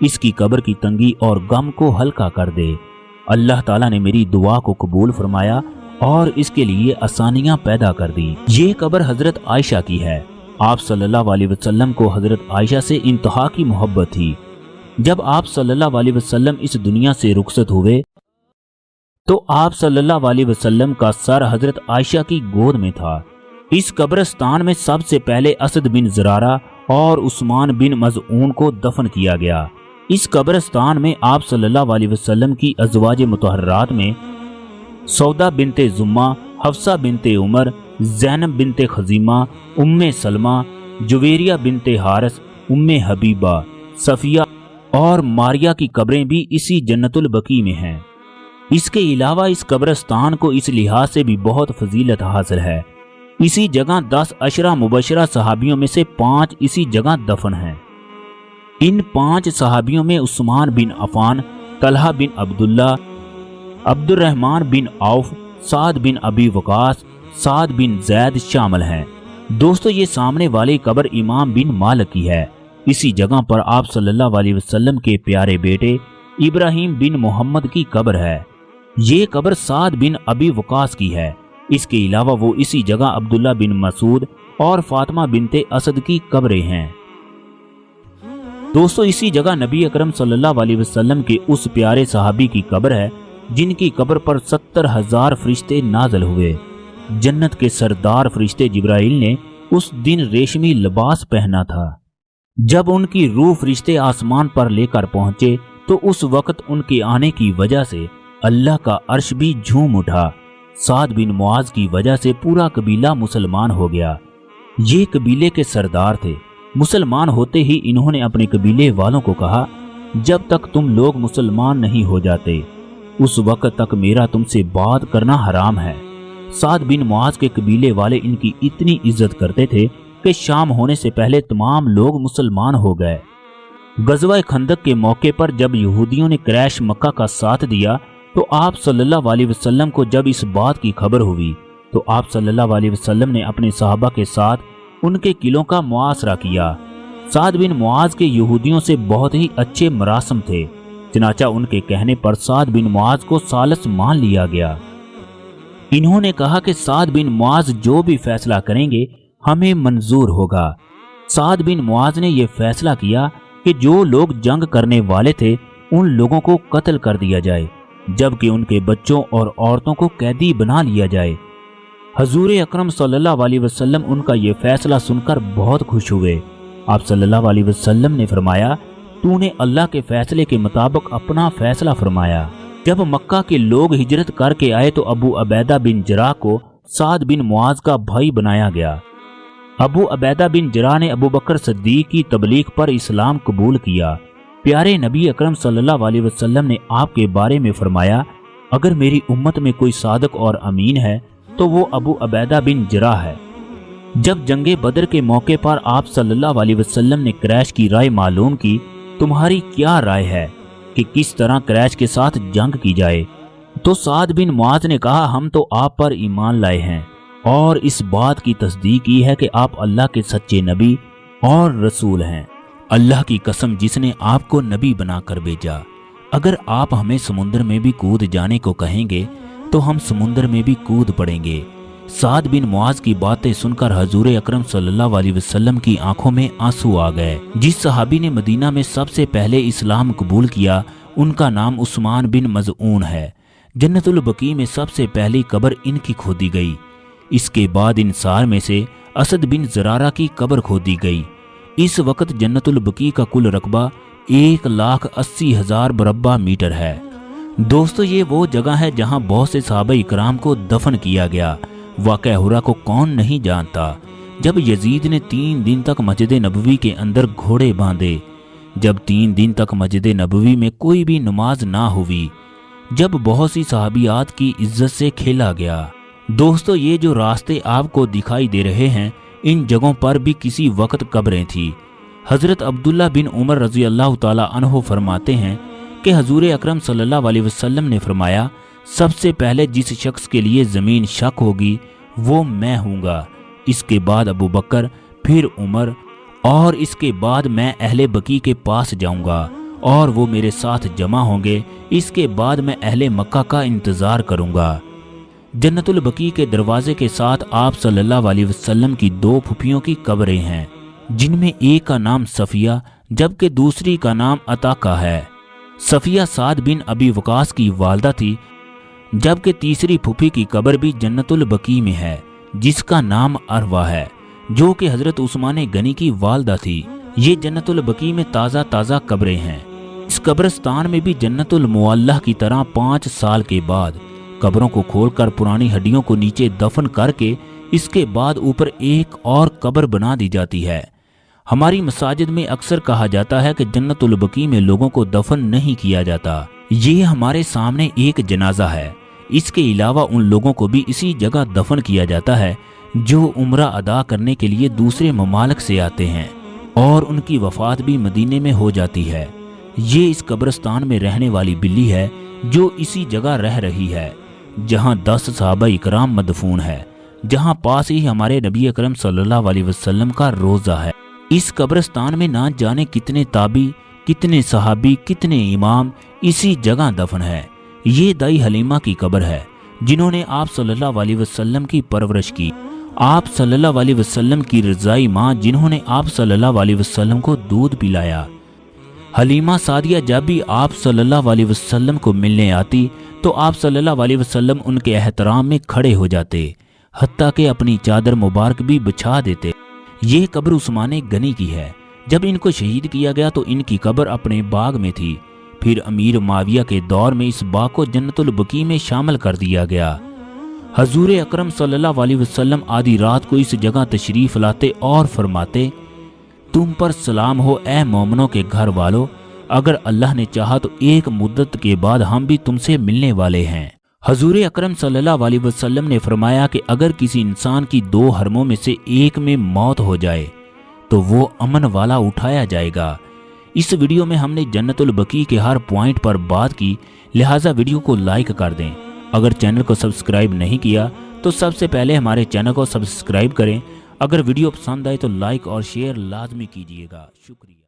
اس کی قبر کی تنگی اور غم کو ہلکا کر دے۔ اللہ تعالیٰ نے میری دعا کو قبول فرمایا اور اس کے لیے آسانیاں پیدا کر دی۔ یہ قبر حضرت عائشہ کی ہے۔ آپ صلی اللہ علیہ وسلم کو حضرت عائشہ سے انتہا کی محبت تھی۔ جب آپ صلی اللہ علیہ وسلم اس دنیا سے رخصت ہوئے تو آپ صلی اللہ علیہ وسلم کا سر حضرت عائشہ کی گود میں تھا۔ اس قبرستان میں سب سے پہلے اسد بن زرارہ اور عثمان بن مظعون کو دفن کیا گیا۔ اس قبرستان میں آپ صلی اللہ علیہ وسلم کی ازواج مطہرات میں سودا بنت زمہ، حفصہ بنت عمر، زینب بنت خزیمہ، ام سلمہ، جویریہ بنت حارث، ام حبیبہ، صفیہ اور ماریہ کی قبریں بھی اسی جنت البقیع میں ہیں۔ اس کے علاوہ اس قبرستان کو اس لحاظ سے بھی بہت فضیلت حاصل ہے۔ اسی جگہ 10 عشرہ مبشرہ صحابیوں میں سے 5 اسی جگہ دفن ہیں۔ ان 5 صحابیوں میں عثمان بن عفان، طلحہ بن عبداللہ، عبد الرحمن بن عوف، سعد بن ابی وقاص، سعد بن زید شامل ہیں۔ دوستو یہ سامنے والی قبر امام بن مالک کی ہے۔ اسی جگہ پر آپ صلی اللہ علیہ وسلم کے پیارے بیٹے ابراہیم بن محمد کی قبر ہے۔ یہ قبر سعد بن ابی وقاص کی ہے۔ اس کے علاوہ وہ اسی جگہ عبداللہ بن مسعود اور فاطمہ بنت اسد کی قبریں ہیں۔ دوستو اسی جگہ نبی اکرم صلی اللہ علیہ وسلم کے اس پیارے صحابی کی قبر ہے جن کی قبر پر 70,000 فرشتے نازل ہوئے۔ جنت کے سردار فرشتے جبرائیل نے اس دن ریشمی لباس پہنا تھا۔ جب ان کی روح فرشتے آسمان پر لے کر پہنچے تو اس وقت ان کے آنے کی وجہ سے اللہ کا عرش بھی جھوم اٹھا۔ سعد بن معاذ کی وجہ سے پورا قبیلہ مسلمان ہو گیا۔ یہ قبیلے کے سردار تھے۔ مسلمان ہوتے ہی انہوں نے اپنے قبیلے والوں کو کہا، جب تک تم لوگ مسلمان نہیں ہو جاتے اس وقت تک میرا تم سے بات کرنا حرام ہے۔ سعد بن معاذ کے قبیلے والے ان کی اتنی عزت کرتے تھے کہ شام ہونے سے پہلے تمام لوگ مسلمان ہو گئے۔ غزوہ خندق کے موقع پر جب یہودیوں نے قریش مکہ کا ساتھ دیا تو آپ صلی اللہ علیہ وسلم کو جب اس بات کی خبر ہوئی تو آپ صلی اللہ علیہ وسلم نے اپنے صحابہ کے ساتھ ان کے قلعوں کا محاصرہ کیا۔ سعد بن معاذ کے یہودیوں سے بہت ہی اچھے مراسم تھے، چنانچہ ان کے کہنے پر سعد بن معاذ کو ثالث مان لیا گیا۔ انہوں نے کہا کہ سعد بن معاذ جو بھی فیصلہ کریں گے ہمیں منظور ہوگا۔ سعد بن معاذ نے یہ فیصلہ کیا کہ جو لوگ جنگ کرنے والے تھے ان لوگوں کو قتل کر دیا جائے، جبکہ ان کے بچوں اور عورتوں کو قیدی بنا لیا جائے۔ حضور اکرم صلی اللہ علیہ وسلم ان کا یہ فیصلہ سن کر بہت خوش ہوئے۔ آپ صلی اللہ علیہ وسلم نے فرمایا، تو نے اللہ کے فیصلے کے مطابق اپنا فیصلہ فرمایا۔ جب مکہ کے لوگ ہجرت کر کے آئے تو ابو عبیدہ بن جراح کو سعد بن معاذ کا بھائی بنایا گیا۔ ابو عبیدہ بن جراح نے ابو بکر صدیق کی تبلیغ پر اسلام قبول کیا۔ پیارے نبی اکرم صلی اللہ علیہ وسلم نے آپ کے بارے میں فرمایا، اگر میری امت میں کوئی صادق اور امین ہے تو وہ ابو عبیدہ بن جراح ہے۔ جب جنگ بدر کے موقع پر آپ صلی اللہ علیہ وسلم نے قریش کی رائے معلوم کی، تمہاری کیا رائے ہے کہ کس طرح قریش کے ساتھ جنگ کی جائے؟ تو سعد بن معاذ نے کہا، ہم تو آپ پر ایمان لائے ہیں اور اس بات کی تصدیق کی ہے کہ آپ اللہ کے سچے نبی اور رسول ہیں۔ اللہ کی قسم جس نے آپ کو نبی بنا کر بھیجا، اگر آپ ہمیں سمندر میں بھی کود جانے کو کہیں گے تو ہم سمندر میں بھی کود پڑیں گے۔ سعد بن معاذ کی باتیں سن کر حضور اکرم صلی اللہ علیہ وسلم کی آنکھوں میں آنسو آ گئے۔ جس صحابی نے مدینہ میں سب سے پہلے اسلام قبول کیا ان کا نام عثمان بن مظعون ہے۔ جنت البقیع میں سب سے پہلی قبر ان کی کھودی گئی۔ اس کے بعد انصار میں سے اسد بن زرارہ کی قبر کھودی گئی۔ اس وقت جنت البقیع کا کل رقبہ 1,80,000 مربع میٹر ہے۔ دوستو یہ وہ جگہ ہے جہاں بہت سے صحابہ اکرام کو دفن کیا گیا۔ واقعہ ہرا کو کون نہیں جانتا؟ جب یزید نے 3 دن تک مسجد نبوی کے اندر گھوڑے باندھے، جب 3 دن تک مسجد نبوی میں کوئی بھی نماز نہ ہوئی، جب بہت سی صحابیات کی عزت سے کھیلا گیا۔ دوستو یہ جو راستے آپ کو دکھائی دے رہے ہیں ان جگہوں پر بھی کسی وقت قبریں تھیں۔ حضرت عبداللہ بن عمر رضی اللہ تعالی عنہ فرماتے ہیں کہ حضور اکرم صلی اللہ علیہ وسلم نے فرمایا، سب سے پہلے جس شخص کے لیے زمین شک ہوگی وہ میں ہوں گا، اس کے بعد ابو بکر، پھر عمر، اور اس کے بعد میں اہل بقیع کے پاس جاؤں گا اور وہ میرے ساتھ جمع ہوں گے، اس کے بعد میں اہل مکہ کا انتظار کروں گا۔ جنت البقیع کے دروازے کے ساتھ آپ صلی اللہ علیہ وسلم کی 2 پھوپھیوں کی قبریں ہیں، جن میں ایک کا نام صفیہ جبکہ دوسری کا نام عتاقہ ہے۔ صفیہ سعد بن ابی وقاص کی والدہ تھی، جبکہ تیسری پھوپھی کی قبر بھی جنت البقیع میں ہے جس کا نام اروا ہے، جو کہ حضرت عثمان غنی کی والدہ تھی۔ یہ جنت البقیع میں تازہ قبریں ہیں۔ اس قبرستان میں بھی جنت المعلیٰ کی طرح 5 سال کے بعد قبروں کو کھول کر پرانی ہڈیوں کو نیچے دفن کر کے اس کے بعد اوپر ایک اور قبر بنا دی جاتی ہے۔ ہماری مساجد میں اکثر کہا جاتا ہے کہ جنت البقیع میں لوگوں کو دفن نہیں کیا جاتا۔ یہ ہمارے سامنے ایک جنازہ ہے۔ اس کے علاوہ ان لوگوں کو بھی اسی جگہ دفن کیا جاتا ہے جو عمرہ ادا کرنے کے لیے دوسرے ممالک سے آتے ہیں، اور ان کی وفات بھی مدینے میں ہو جاتی ہے۔ یہ اس قبرستان میں رہنے والی بلی ہے جو اسی جگہ رہ رہی ہے جہاں 10 صحابہ اکرام مدفون ہے، جہاں پاس ہی ہمارے نبی اکرم صلی اللہ علیہ وسلم کا روضہ ہے۔ اس قبرستان میں نہ جانے کتنے تابعی، کتنے صحابی، کتنے امام اسی جگہ دفن ہے۔ یہ دائی حلیمہ کی قبر ہے جنہوں نے آپ صلی اللہ علیہ وسلم کی پرورش کی، آپ صلی اللہ علیہ وسلم کی رضائی ماں جنہوں نے آپ صلی اللہ علیہ وسلم کو دودھ پلایا۔ حلیمہ سعدیہ جب بھی آپ صلی اللہ علیہ وسلم کو ملنے آتی تو آپ صلی اللہ علیہ وسلم ان کے احترام میں کھڑے ہو جاتے، حتیٰ کہ اپنی چادر مبارک بھی بچھا دیتے۔ یہ قبر عثمان غنی کی ہے۔ جب ان کو شہید کیا گیا تو ان کی قبر اپنے باغ میں تھی، پھر امیر معاویہ کے دور میں اس باغ کو جنت البقیع میں شامل کر دیا گیا۔ حضور اکرم صلی اللہ علیہ وسلم آدھی رات کو اس جگہ تشریف لاتے اور فرماتے، تم پر سلام ہو اے مومنوں کے گھر والو، اگر اللہ نے چاہا تو ایک مدت کے بعد ہم بھی تم سے ملنے والے ہیں۔ حضور اکرم صلی اللہ علیہ وسلم نے فرمایا کہ اگر کسی انسان کی 2 حرموں میں سے ایک میں موت ہو جائے تو وہ امن والا اٹھایا جائے گا۔ اس ویڈیو میں ہم نے جنت البقیع کے ہر پوائنٹ پر بات کی، لہٰذا ویڈیو کو لائک کر دیں۔ اگر چینل کو سبسکرائب نہیں کیا تو سب سے پہلے ہمارے چینل کو سبسکرائب کریں۔ اگر ویڈیو پسند آئے تو لائک اور شیئر لازمی کیجیے گا۔ شکریہ۔